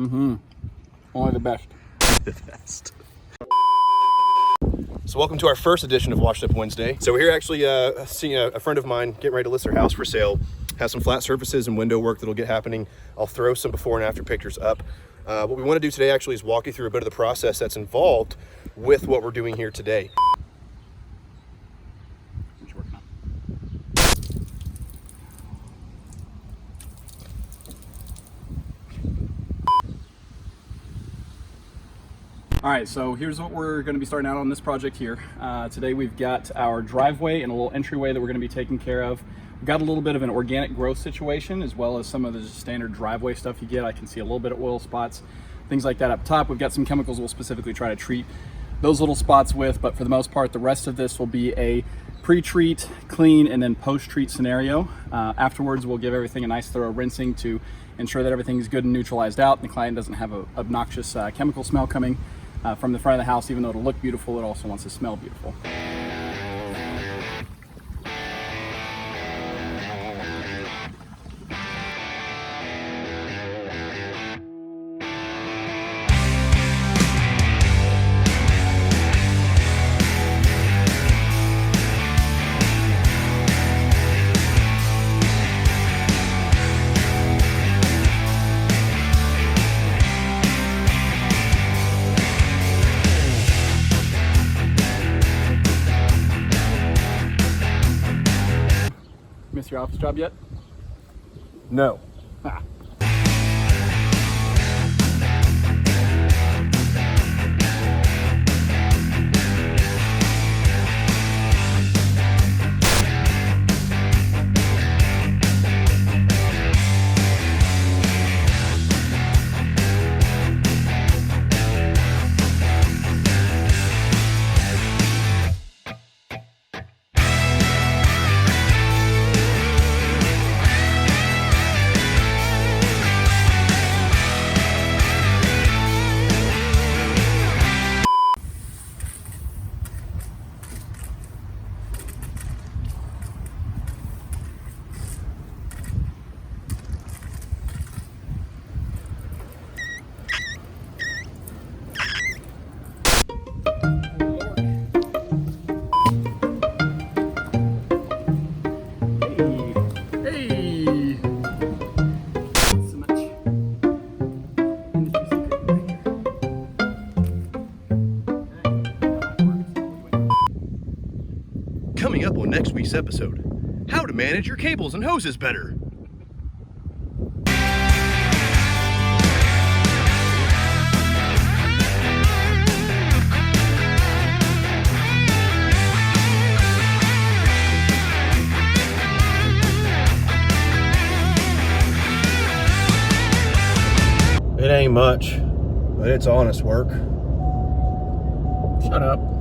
Only the best. The best. So welcome to our first edition of Washed Up Wednesday. So we're here actually seeing a friend of mine getting ready to list their house for sale. Has some flat surfaces and window work that'll get happening. I'll throw some before and after pictures up. What we want to do today actually is walk you through a bit of the process that's involved with what we're doing here today. What you working on? All right, so here's what we're going to be starting out on this project here. Today we've got our driveway and a little entryway that we're going to be taking care of. We've got a little bit of an organic growth situation as well as some of the standard driveway stuff you get. I can see a little bit of oil spots, things like that up top. We've got some chemicals we'll specifically try to treat those little spots with, but for the most part, the rest of this will be a pre-treat, clean, and then post-treat scenario. Afterwards, we'll give everything a nice thorough rinsing to ensure that everything's good and neutralized out and the client doesn't have an obnoxious chemical smell coming from the front of the house. Even though it'll look beautiful, it also wants to smell beautiful. Miss your office job yet? No. Ah. Coming up on next week's episode, how to manage your cables and hoses better. It ain't much, but it's honest work. Shut up.